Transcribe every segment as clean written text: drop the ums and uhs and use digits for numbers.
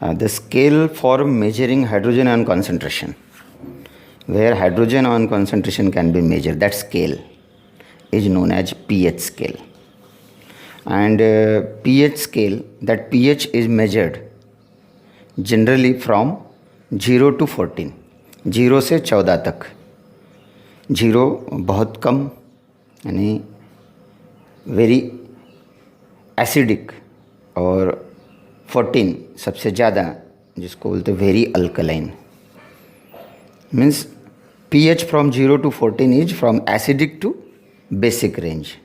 The scale for measuring hydrogen ion concentration, where hydrogen ion concentration can be measured, that scale is known as pH scale. And pH scale, that pH is measured generally from 0 to 14, 0 से 14 तक. 0 बहुत कम यानी very acidic, और 14 सबसे ज़्यादा, जिसको बोलते हैं very alkaline. Means pH from 0 to 14 is from acidic to basic range.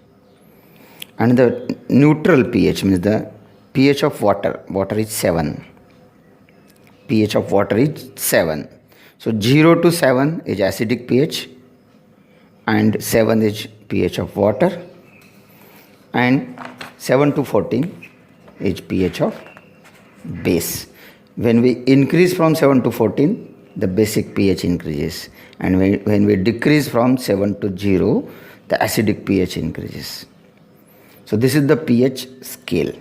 And the neutral pH means the pH of water is 7. pH of water is 7. So 0 to 7 is acidic pH, and 7 is pH of water, and 7 to 14 is pH of base. When we increase from 7 to 14, the basic pH increases, and when we decrease from 7 to 0, the acidic pH increases. So this is the pH scale.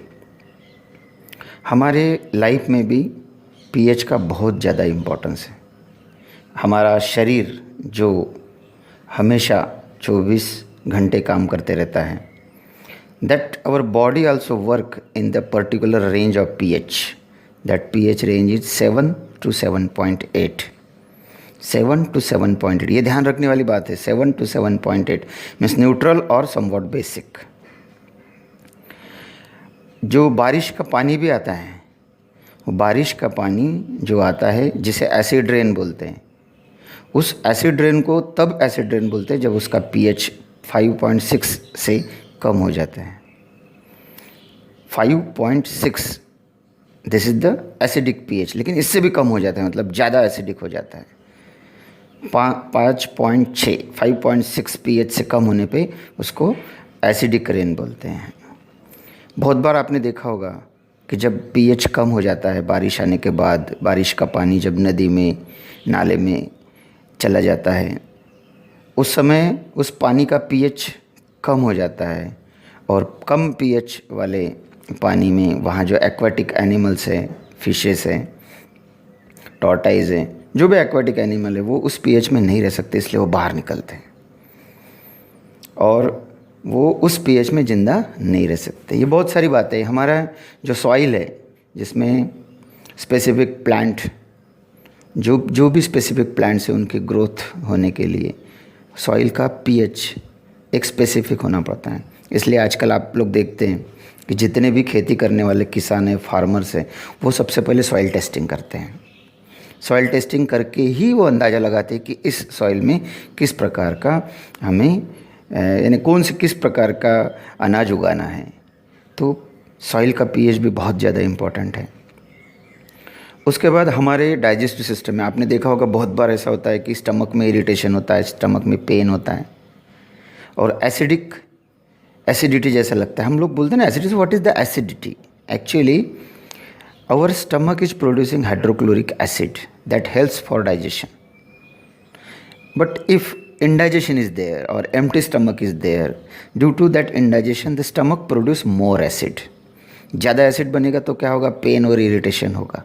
हमारे life में भी pH का बहुत ज़्यादा importance है. हमारा शरीर जो हमेशा 24 घंटे काम करते रहता है, that our body also work in the particular range of pH. That pH range is 7 to 7.8. 7 to 7.8, ये ध्यान रखने वाली बात है. 7 to 7.8 मीन्स न्यूट्रल और समवॉट बेसिक. जो बारिश का पानी भी आता है, वो बारिश का पानी जो आता है जिसे एसिड रेन बोलते हैं, उस एसिड रेन को तब एसिड रेन बोलते हैं जब उसका pH 5.6 से कम हो जाता है. 5.6 this is the acidic pH. लेकिन इससे भी कम हो जाता है, मतलब ज़्यादा एसिडिक हो जाता है. 5.6 5.6 pH से कम होने पे उसको एसिडिक रेन बोलते हैं. बहुत बार आपने देखा होगा कि जब pH कम हो जाता है बारिश आने के बाद, बारिश का पानी जब नदी में, नाले में चला जाता है, उस समय उस पानी का pH कम हो जाता है, और कम pH वाले पानी में वहाँ जो एक्वाटिक एनिमल्स हैं, फिशेस हैं, टॉर्टाइज हैं, जो भी एक्वाटिक एनिमल है, वो उस pH में नहीं रह सकते, इसलिए वो बाहर निकलते हैं और वो उस pH में ज़िंदा नहीं रह सकते. ये बहुत सारी बातें हैं. हमारा जो सॉइल है, जिसमें स्पेसिफिक प्लांट, जो भी स्पेसिफिक प्लांट्स हैं, उनके ग्रोथ होने के लिए सॉइल का pH एक स्पेसिफिक होना पड़ता है. इसलिए आजकल आप लोग देखते हैं कि जितने भी खेती करने वाले किसान हैं, फार्मर्स हैं, वो सबसे पहले सॉइल टेस्टिंग करते हैं. सॉइल टेस्टिंग करके ही वो अंदाज़ा लगाते हैं कि इस सॉइल में किस प्रकार का हमें यानी किस प्रकार का अनाज उगाना है. तो सॉइल का pH भी बहुत ज़्यादा इम्पोर्टेंट है. उसके बाद हमारे डाइजेस्टिव सिस्टम में आपने देखा होगा, बहुत बार ऐसा होता है कि स्टमक में इरिटेशन होता है, स्टमक में पेन होता है, और एसिडिटी जैसा लगता है. हम लोग बोलते हैं ना acidity. What is the acidity? Actually our stomach is producing hydrochloric acid that helps for digestion. But if indigestion is there or empty stomach is there, due to that indigestion the stomach produce more acid. ज़्यादा acid बनेगा तो क्या होगा? Pen और irritation होगा.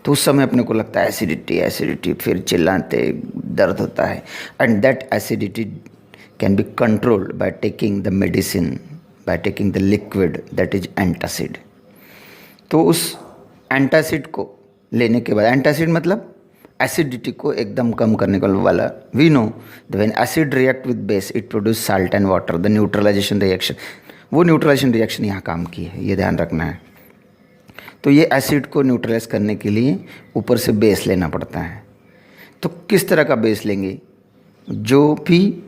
तो उस समय अपने को लगता है एसिडिटी, फिर चिल्लाते, दर्द होता है. And that acidity can be controlled by taking the medicine, by taking the liquid that is antacid. तो उस एंटासिड को लेने के बाद, एंटासिड मतलब एसिडिटी को एकदम कम करने वाला. We know when acid react with base it produce salt and water, the neutralisation reaction. वो न्यूट्रलाइजेशन रिएक्शन यहाँ काम की है, ये ध्यान रखना है. तो ये एसिड को न्यूट्रलाइज करने के लिए ऊपर से बेस लेना पड़ता है. तो किस तरह का बेस लेंगे? जो भी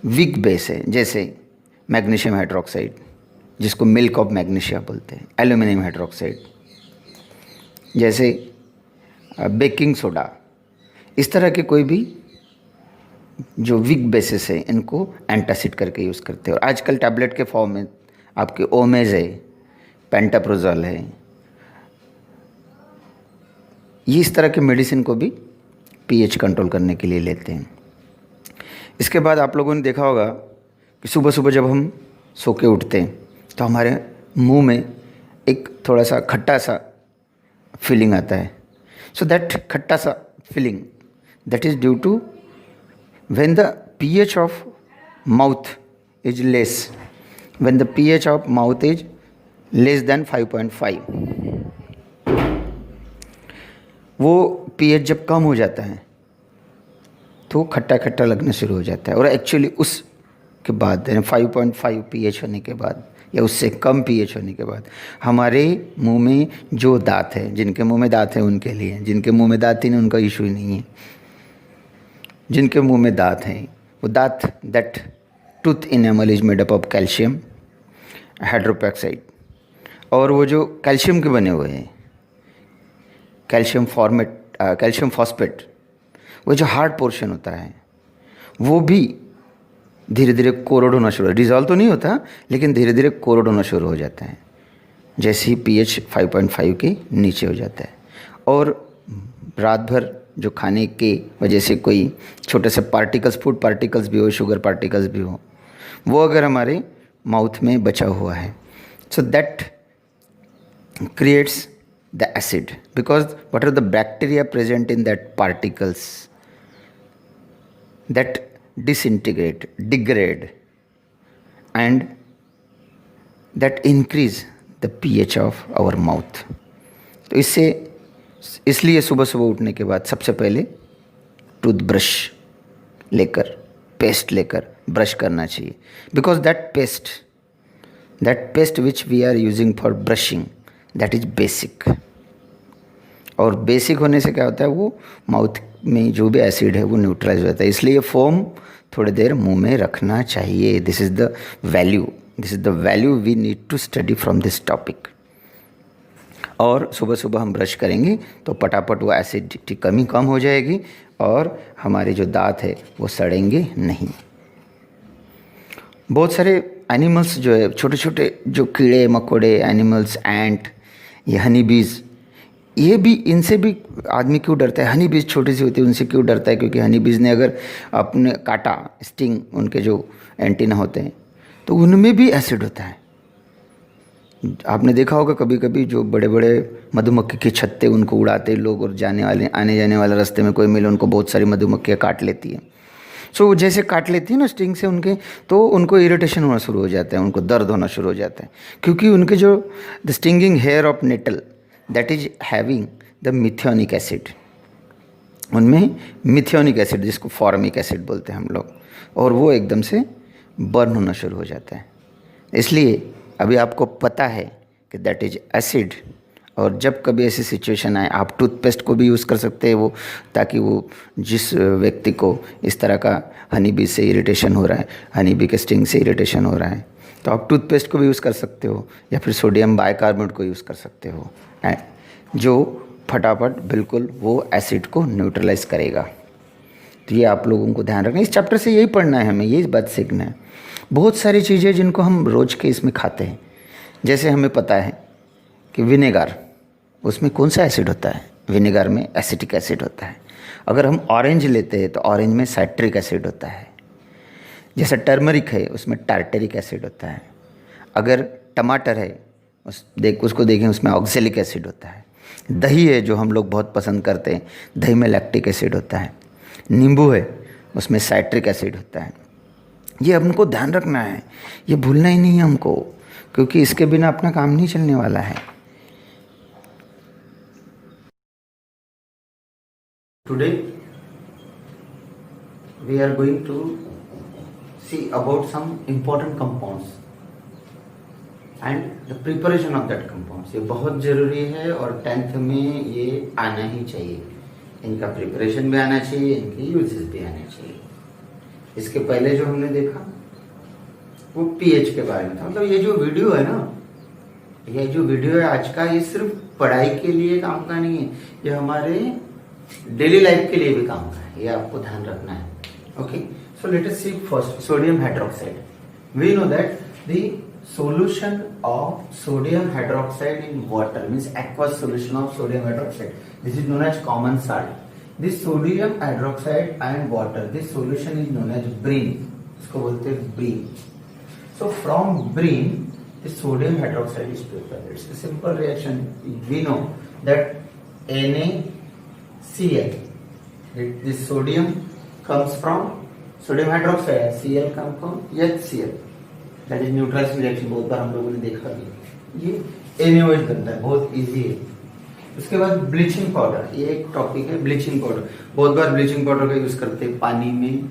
वीक बेस है, जैसे मैग्नीशियम हाइड्रोक्साइड, जिसको मिल्क ऑफ मैग्नीशिया बोलते हैं, एल्यूमिनियम हाइड्रोक्साइड, जैसे बेकिंग सोडा, इस तरह के कोई भी जो वीक बेसिस है, इनको एंटासिड करके यूज़ करते हैं. और आजकल टैबलेट के फॉर्म में आपके ओमेज है, पेंटाप्रोजोल है, ये इस तरह के मेडिसिन को भी pH कंट्रोल करने के लिए लेते हैं. इसके बाद आप लोगों ने देखा होगा कि सुबह सुबह जब हम सो के उठते हैं तो हमारे मुंह में एक थोड़ा सा खट्टा सा फीलिंग आता है. सो दैट खट्टा सा feeling, that is due to when the pH of mouth is less, when the pH of mouth is less then 5.5. वो pH जब कम हो जाता है तो खट्टा खट्टा लगना शुरू हो जाता है. और एक्चुअली उसके बाद 5.5 pH होने के बाद या उससे कम pH होने के बाद हमारे मुंह में जो दांत है, जिनके मुंह में दांत है उनके लिए, जिनके मुंह में दांत ही नहीं उनका इशू ही नहीं है. जिनके मुंह में दांत हैं वो दांत, that tooth enamel is made up of calcium hydroxide. और वो जो कैल्शियम के बने हुए हैं, कैल्शियम फॉस्फेट, वो जो हार्ड पोर्शन होता है वो भी धीरे धीरे कोरोड होना शुरू, डिजॉल्व तो नहीं होता लेकिन धीरे धीरे कोरोड होना शुरू हो जाता है जैसे ही pH 5.5 के नीचे हो जाता है. और रात भर जो खाने के वजह से कोई छोटे से पार्टिकल्स, फूड पार्टिकल्स भी हो, शुगर पार्टिकल्स भी हो, वो अगर हमारे माउथ में बचा हुआ है, so that creates the acid, because what are the bacteria present in that particles that disintegrate, degrade and that increase the pH of our mouth. तो इसलिए सुबह सुबह उठने के बाद सबसे पहले टूथब्रश लेकर, पेस्ट लेकर ब्रश करना चाहिए, because that paste which we are using for brushing, that is basic. और बेसिक होने से क्या होता है, वो माउथ में जो भी एसिड है वो न्यूट्रलाइज हो जाता है. इसलिए फोम थोड़ी देर मुंह में रखना चाहिए. This is the value we need to study from this topic. और सुबह सुबह हम ब्रश करेंगे तो पटापट वो एसिडिटी कम हो जाएगी और हमारे जो दांत है वो सड़ेंगे नहीं. बहुत सारे एनिमल्स जो है, छोटे छोटे जो कीड़े मकोड़े एनिमल्स, एंट, ये हनी बीज, ये भी, इनसे भी आदमी क्यों डरता है? हनी बीज छोटी सी होती है, उनसे क्यों डरता है? क्योंकि हनी बीज ने अगर अपने काटा, स्टिंग, उनके जो एंटीना होते हैं तो उनमें भी एसिड होता है. आपने देखा होगा कभी कभी जो बड़े बड़े मधुमक्खी के छत्ते उनको उड़ाते लोग, और आने जाने वाले रास्ते में कोई मिले उनको बहुत सारी मधुमक्खियाँ काट लेती है. सो जैसे काट लेती है ना स्टिंग से उनके, तो उनको इरिटेशन होना शुरू हो जाता है, उनको दर्द होना शुरू हो जाता है, क्योंकि उनके जो the stinging hair of nettle that is having the methanoic acid, उनमें मिथियोनिक एसिड जिसको फॉर्मिक एसिड बोलते हैं हम लोग, और वो एकदम से बर्न होना शुरू हो जाता है. इसलिए अभी आपको पता है कि दैट इज एसिड. और जब कभी ऐसी सिचुएशन आए, आप टूथपेस्ट को भी यूज़ कर सकते हैं वो, ताकि वो जिस व्यक्ति को इस तरह का हनी बी से इरिटेशन हो रहा है, हनी बी के स्टिंग से इरिटेशन हो रहा है, तो आप टूथपेस्ट को भी यूज़ कर सकते हो, या फिर सोडियम बाइकार्बोनेट को यूज़ कर सकते हो, जो फटाफट बिल्कुल वो एसिड को न्यूट्रलाइज करेगा. तो ये आप लोगों को ध्यान रखना. इस चैप्टर से यही पढ़ना है हमें, यही बात सीखना है. बहुत सारी चीज़ें जिनको हम रोज़ के इसमें खाते हैं, जैसे हमें पता है कि विनेगर, उसमें कौन सा एसिड होता है? विनेगर में एसिटिक एसिड होता है. अगर हम ऑरेंज लेते हैं तो ऑरेंज में साइट्रिक एसिड होता है. जैसे टर्मरिक है उसमें टार्टरिक एसिड होता है. अगर टमाटर है उसको देखें, उसमें ऑक्जेलिक एसिड होता है. दही है जो हम लोग बहुत पसंद करते हैं, दही में लैक्टिक एसिड होता है. नींबू है उसमें साइट्रिक एसिड होता है. ये हमको ध्यान रखना है, ये भूलना ही नहीं है हमको, क्योंकि इसके बिना अपना काम नहीं चलने वाला है. Today we are going to see about some important compounds and the preparation of that compounds. ये बहुत ज़रूरी है और 10th में ये आना ही चाहिए. इनका प्रिपरेशन भी आना चाहिए, इनके यूजेस भी आने चाहिए. इसके पहले जो हमने देखा वो पीएच के बारे में था. मतलब ये जो वीडियो है ना, ये जो वीडियो है आज का, ये सिर्फ पढ़ाई के लिए काम का नहीं है, ये हमारे डेली लाइफ के लिए भी काम का है. ये आपको ध्यान रखना है. Okay, so let us see first sodium hydroxide. We know that the solution of sodium hydroxide in water means aqueous solution of sodium hydroxide. This is known as common salt. This sodium hydroxide and water, this solution is known as brine. इसको बोलते हैं brine. So from brine, the sodium hydroxide is prepared. It's a simple reaction. We know that NaCl. This sodium comes from sodium hydroxide, Cl comes from HCl, that is neutralisation reaction, बहुत बार हम लोगों ने देखा भी। ये NaOH बनता है, बहुत इजी है। उसके बाद ब्लीचिंग पाउडर, ये एक टॉपिक है। ब्लीचिंग पाउडर, बहुत बार ब्लीचिंग पाउडर का यूज करते हैं पानी में,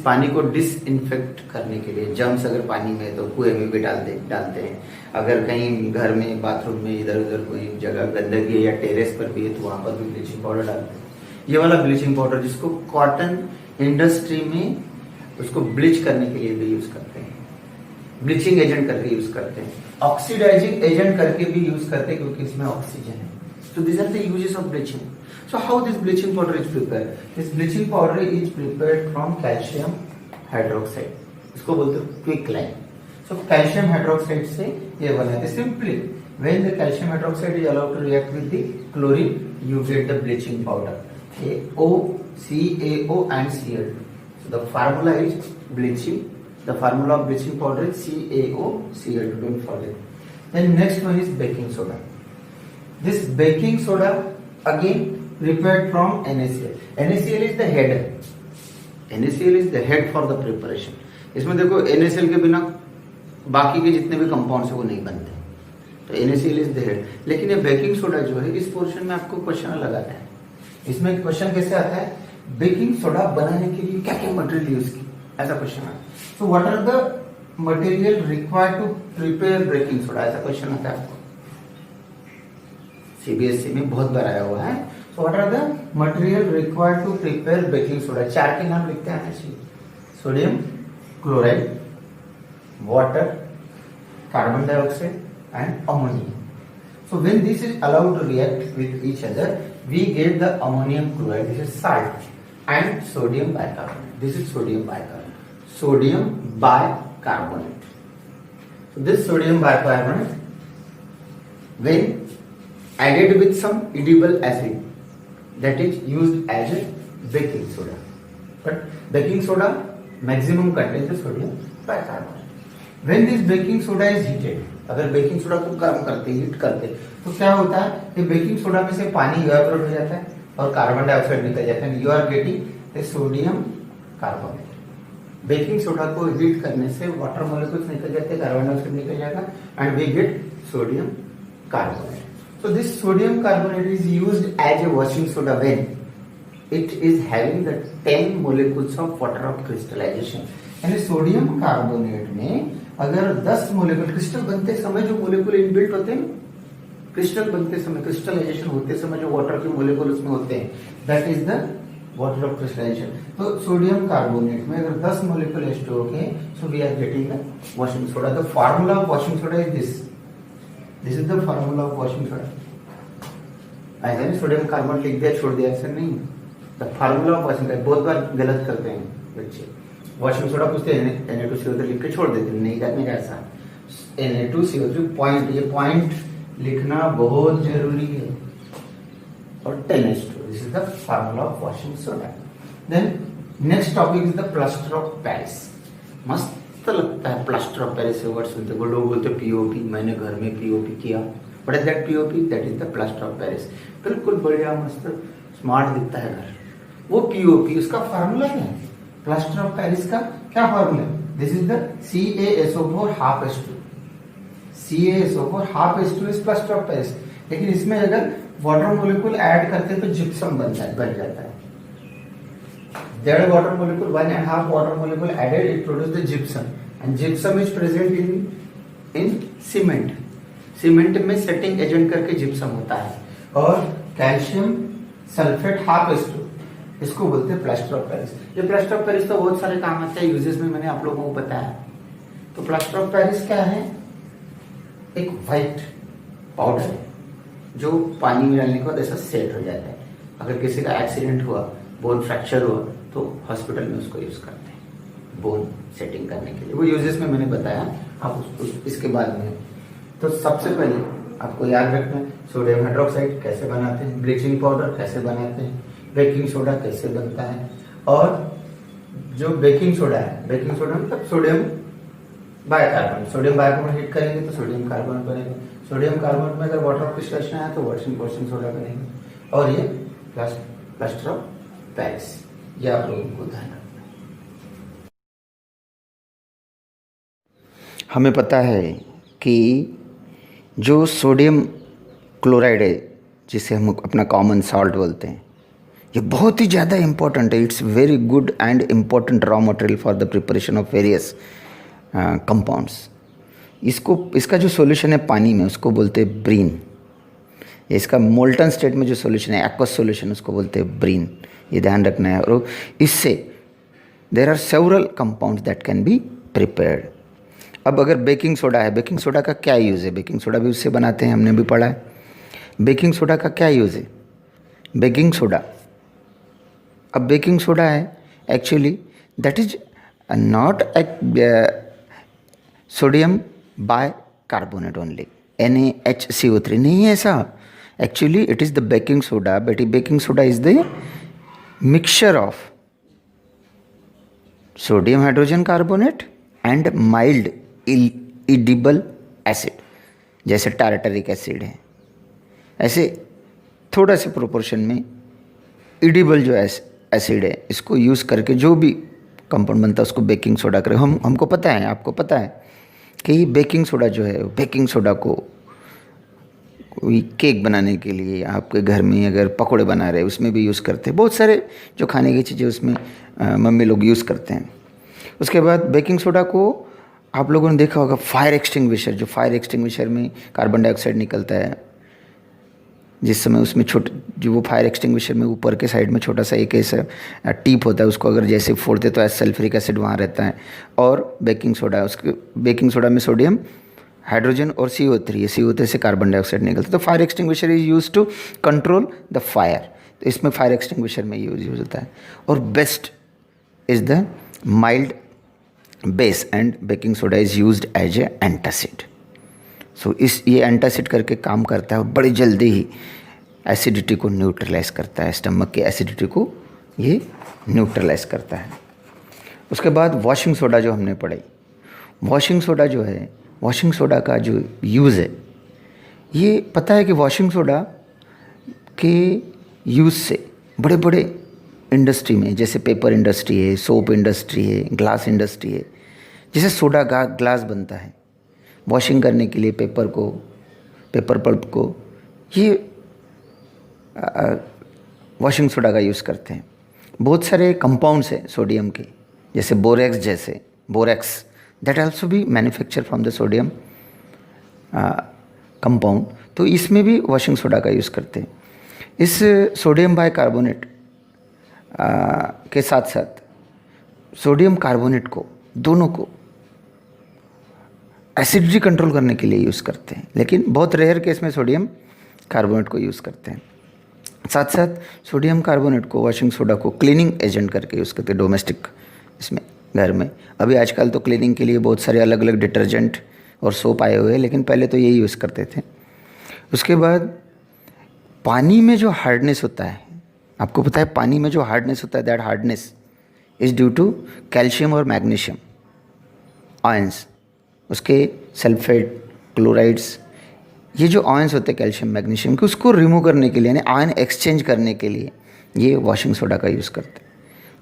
पानी को डिसइंफेक्ट करने के लिए। जर्म्स अगर पानी में है तो कुएं में भी डालते हैं। अगर कहीं घर में बाथरूम में इधर उधर कोई जगह गंदगी है या टेरेस पर भी है तो वहां पर भी ब्लीचिंग पाउडर डालते हैं। ये वाला ब्लीचिंग पाउडर जिसको कॉटन इंडस्ट्री में उसको ब्लीच करने के लिए भी यूज करते हैं, ब्लीचिंग एजेंट करके यूज करते हैं, ऑक्सीडाइजिंग एजेंट करके भी यूज करते हैं क्योंकि इसमें ऑक्सीजन है। So these are the uses of bleaching. So how this bleaching powder is prepared? This bleaching powder is prepared from calcium hydroxide. इसको बोलते हैं क्विकलाइन। So calcium hydroxide से ये बना है। Simply when the calcium hydroxide is allowed to react with the chlorine, you get the bleaching powder. CaO, CaO and Cl2. So the formula is bleaching. The formula of bleaching powder is CaO, Cl2. Don't forget. Then next one is baking soda. This baking soda again prepared from NaCl. NaCl is the head. NaCl is the head for the preparation. इसमें देखो NaCl के बिना बाकी के जितने भी compounds है वो नहीं बनते, तो NaCl is the head। लेकिन ये बेकिंग सोडा जो है इस पोर्शन में आपको क्वेश्चन लगाना है। इसमें क्वेश्चन कैसे आता है, बेकिंग सोडा बनाने के लिए क्या क्या मटेरियल यूज की, ऐसा क्वेश्चन आता है। So what are the material required to prepare baking soda, ऐसा क्वेश्चन आता है आपको। सीबीएसई में बहुत बार आया हुआ है। So what are the material required to prepare baking soda, चार के नाम लिखते आना चाहिए। Sodium chloride, water, carbon dioxide and ammonium. So when this is allowed to react with each other, we get the ammonium chloride, this is salt, and sodium bicarbonate. This is sodium bicarbonate. Sodium bicarbonate. So this sodium bicarbonate, when added with some edible acid, that is used as a baking soda. But baking soda maximum contains the sodium bicarbonate. When this baking soda is heated, अगर baking soda को गर्म करते heat करते तो क्या होता है कि बेकिंग सोडा में से पानी इवेपोरेट हो जाता है और कार्बन डाइऑक्साइड निकल जाता है। You are getting the sodium carbonate. Baking soda को हीट करने से वाटर मॉलिक्यूल्स निकल जाते हैं, कार्बन डाइऑक्साइड निकल जाएगा and we get sodium carbonate. So this sodium carbonate is used as a washing soda when it is having the 10 molecules of water of crystallisation. यानी sodium carbonate में अगर 10 molecule crystal बनते समय जो molecule inbuilt होते हैं, crystal बनते समय क्रिस्टलाइजेशन होते समय जो वाटर के मोलिक्यूल उसमें होते हैं, that is the water of crystallisation. तो सोडियम कार्बोनेट में अगर 10 मोलिक्यूल स्टोर के, so we are getting the washing soda. The formula of washing soda is this is the formula of washing soda. ऐसा नहीं sodium carbonate लिख दिया छोड़ दिया, ऐसा नहीं। The formula of washing soda, बहुत बार गलत करते हैं बच्चे, वॉशिंग सोडा पूछते हैं Na2CO3 लिख के छोड़ देते हैं, नहीं करने का ऐसा। Na2CO3 पॉइंट, ये पॉइंट लिखना बहुत जरूरी है। और 10H2, this is the formula of washing soda. Then next topic is the plaster of Paris. मस्त लगता है प्लास्टर ऑफ पेरिस से वर्ड सुनते को, लोग बोलते पीओपी, मैंने घर में पीओपी किया। What is that POP? That is the plaster of Paris. बिल्कुल बढ़िया मस्त स्मार्ट दिखता है घर, वो पीओपी। उसका फार्मूला क्या है? प्लास्टर ऑफ पेरिस का क्या फॉर्मूला है? This is the CaSO4 half H2। CaSO4 half H2 is plaster of Paris. लेकिन इसमें अगर वाटर मोलिक्यूल ऐड करते हैं तो जिप्सम बन जाता है। डेढ़ water molecule, 1.5 water molecule added, it produce the gypsum and gypsum is present in cement. Cement में सेटिंग एजेंट करके जिप्सम होता है। और कैल्शियम सल्फेट half H2, इसको बोलते हैं प्लास्टर ऑफ पेरिस। ये प्लास्टर ऑफ पेरिस तो बहुत सारे काम आते हैं, यूजेस में मैंने आप लोगों को बताया। तो प्लास्टर ऑफ पेरिस क्या है? एक व्हाइट पाउडर है जो पानी में डालने के बाद ऐसा सेट हो जाता है। अगर किसी का एक्सीडेंट हुआ, बोन फ्रैक्चर हुआ, तो हॉस्पिटल में उसको यूज करते हैं बोन सेटिंग करने के लिए। वो यूजेस में मैंने बताया, आप इसके बाद में। तो सबसे पहले आपको याद रखना है सोडियम हाइड्रोक्साइड कैसे बनाते हैं, ब्लीचिंग पाउडर कैसे बनाते हैं, बेकिंग सोडा कैसे बनता है, और जो बेकिंग सोडा है, बेकिंग सोडा मतलब sodium bicarbonate, sodium bicarbonate heat करेंगे तो सोडियम कार्बोनेट बनेगा। सोडियम कार्बोनेट में अगर वाटर क्रिस्टलेशन आया तो वॉशिंग सोडा बनेगा। और ये प्लास्टर ऑफ पेरिस, ये आप लोगों को ध्यान रखना। हमें पता है कि जो सोडियम क्लोराइड है, जिसे हम अपना कॉमन सॉल्ट बोलते हैं, ये बहुत ही ज़्यादा इंपॉर्टेंट है। It's very good and important raw material for the preparation of various compounds. इसका जो सॉल्यूशन है पानी में, उसको बोलते हैं ब्रीन। इसका मोल्टन स्टेट में जो सॉल्यूशन है, एक्वस सॉल्यूशन, उसको बोलते हैं ब्रीन। ये ध्यान रखना है। और इससे there are several compounds that can be prepared. अब अगर बेकिंग सोडा है, बेकिंग सोडा का क्या यूज़ है? बेकिंग सोडा भी उससे बनाते हैं, हमने भी पढ़ा है। बेकिंग सोडा का क्या यूज़ है? बेकिंग सोडा, अब बेकिंग सोडा है actually that is not sodium bicarbonate only, NaHCO3 नहीं है ऐसा। Actually it is the baking soda, but baking soda is the mixture of sodium hydrogen carbonate and mild edible acid, जैसे tartaric acid है, ऐसे थोड़ा से proportion में edible जो एसिड है, इसको यूज़ करके जो भी कंपाउंड बनता है उसको बेकिंग सोडा करें। हमको पता है, आपको पता है कि बेकिंग सोडा जो है, बेकिंग सोडा को कोई केक बनाने के लिए, आपके घर में अगर पकौड़े बना रहे उसमें भी यूज़ करते हैं। बहुत सारे जो खाने की चीज़ें उसमें मम्मी लोग यूज़ करते हैं। उसके बाद बेकिंग सोडा को आप लोगों ने देखा होगा फायर एक्सटिंग्विशर, जो फायर एक्सटिंग्विशर में कार्बन डाइऑक्साइड निकलता है, जिस समय उसमें जो वो फायर एक्सटिंग्विशर में ऊपर के साइड में छोटा सा एक ऐसा टीप होता है, उसको अगर जैसे फोड़ते तो सल्फ्यूरिक एसिड वहाँ रहता है। और बेकिंग सोडा, उसके बेकिंग सोडा में सोडियम हाइड्रोजन और CO3, ये CO3 से कार्बन डाइऑक्साइड निकलता है। तो fire extinguisher is use to control the fire, तो इसमें फायर एक्सटिंग्विशर में यूज होता है। और best is the mild base and baking soda is used as a antacid. सो ये एंटासिड करके काम करता है और बड़ी जल्दी ही एसिडिटी को न्यूट्रलाइज करता है, स्टमक की एसिडिटी को ये न्यूट्रलाइज करता है। उसके बाद वॉशिंग सोडा जो हमने पढ़ाई, वॉशिंग सोडा जो है, वॉशिंग सोडा का जो यूज़ है, ये पता है कि वॉशिंग सोडा के यूज़ से बड़े बड़े इंडस्ट्री में, जैसे पेपर इंडस्ट्री है, सोप इंडस्ट्री है, ग्लास इंडस्ट्री है, जैसे सोडा ग्लास बनता है वॉशिंग करने के लिए, पेपर पल्प को ये वॉशिंग सोडा का यूज़ करते हैं। बहुत सारे कंपाउंड्स हैं सोडियम के, जैसे बोरेक्स दैट आल्सो भी manufacture from the sodium compound, तो इसमें भी वॉशिंग सोडा का यूज़ करते हैं। इस सोडियम बाइकार्बोनेट के साथ साथ सोडियम कार्बोनेट को, दोनों को एसिडिटी कंट्रोल करने के लिए यूज़ करते हैं, लेकिन बहुत रेयर केस में सोडियम कार्बोनेट को यूज़ करते हैं। साथ साथ सोडियम कार्बोनेट को, वॉशिंग सोडा को क्लीनिंग एजेंट करके यूज़ करते हैं डोमेस्टिक, इसमें घर में। अभी आजकल तो क्लीनिंग के लिए बहुत सारे अलग अलग डिटर्जेंट और सोप आए हुए हैं, लेकिन पहले तो यही यूज़ करते थे। उसके बाद पानी में जो हार्डनेस होता है, आपको पता है पानी में जो हार्डनेस होता है, that hardness is due to calcium और मैग्नीशियम आयंस, उसके सल्फेट, क्लोराइड्स, ये जो आयंस होते हैं कैल्शियम मैग्नीशियम के, उसको रिमूव करने के लिए, यानी आयन एक्सचेंज करने के लिए ये वॉशिंग सोडा का यूज़ करते हैं।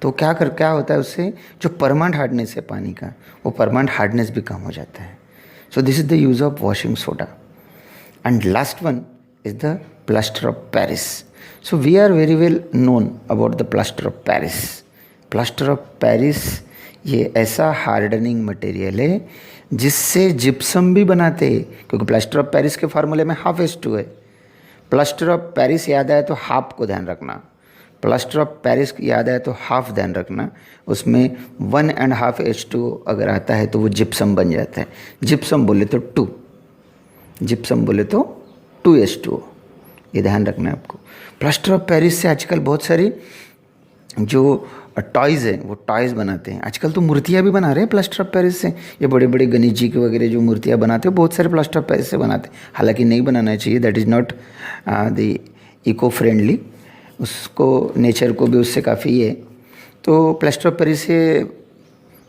तो क्या होता है उससे, जो परमानेंट हार्डनेस है पानी का, वो परमानेंट हार्डनेस भी कम हो जाता है। So this is the use of washing soda. And last one is the plaster of Paris. So we are very well known about the plaster of Paris. Plaster of Paris ये ऐसा hardening material है जिससे gypsum भी बनाते हैं, क्योंकि plaster of Paris के फार्मूले में ½ है। प्लास्टर ऑफ पेरिस याद आए तो हाफ को ध्यान रखना, प्लास्टर ऑफ पेरिस याद आए तो हाफ ध्यान रखना, उसमें 1.5 H2O अगर आता है तो वो जिप्सम बन जाता है। जिप्सम बोले तो 2, जिप्सम बोले तो 2 H2O, ये ध्यान रखना है आपको। प्लास्टर ऑफ पेरिस से आजकल बहुत सारी जो टॉयज़ है वो टॉयज़ बनाते हैं। आजकल तो मूर्तियाँ भी बना रहे हैं प्लास्टर ऑफ पेरिस से। ये बड़े बड़े गणेश जी के वगैरह जो मूर्तियाँ बनाते हैं बहुत सारे प्लास्टर ऑफ पेरिस से बनाते हैं। हालांकि नहीं बनाना चाहिए, that is not the eco friendly, उसको नेचर को भी उससे काफ़ी है। तो प्लास्टर ऑफ पेरिस से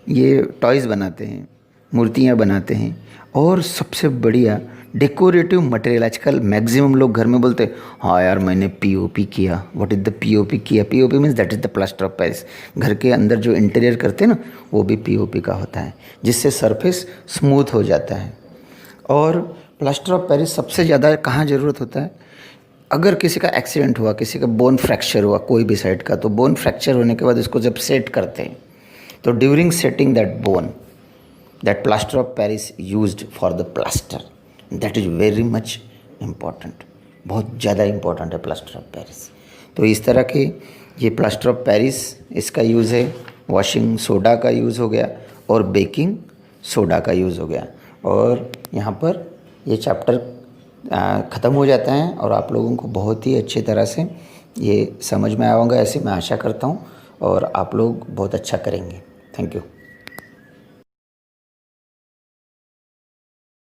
ये टॉयज़ बनाते हैं मूर्तियाँ बनाते हैं। और सबसे बढ़िया डेकोरेटिव मटेरियल, आजकल मैक्सिमम लोग घर में बोलते हैं हाँ यार मैंने पीओपी किया। व्हाट इज़ द पीओपी किया? POP means that is the plaster of Paris. घर के अंदर जो इंटीरियर करते हैं ना, वो भी पीओपी का होता है, जिससे सरफेस स्मूथ हो जाता है। और प्लास्टर ऑफ पेरिस सबसे ज़्यादा कहाँ ज़रूरत होता है? अगर किसी का एक्सीडेंट हुआ, किसी का बोन फ्रैक्चर हुआ कोई भी साइड का, तो बोन फ्रैक्चर होने के बाद इसको जब सेट करते हैं, तो during setting that bone, that plaster of Paris used for the plaster, that is very much important. बहुत ज़्यादा इम्पॉर्टेंट है प्लास्टर ऑफ पेरिस। तो इस तरह के ये प्लास्टर ऑफ पेरिस, इसका यूज़ है। वॉशिंग सोडा का यूज़ हो गया और बेकिंग सोडा का यूज़ हो गया। और यहाँ पर ये चैप्टर ख़त्म हो जाता है और आप लोगों को बहुत ही अच्छी तरह से ये समझ में आएगा, ऐसे मैं आशा करता हूँ, और आप लोग बहुत अच्छा करेंगे। Thank you.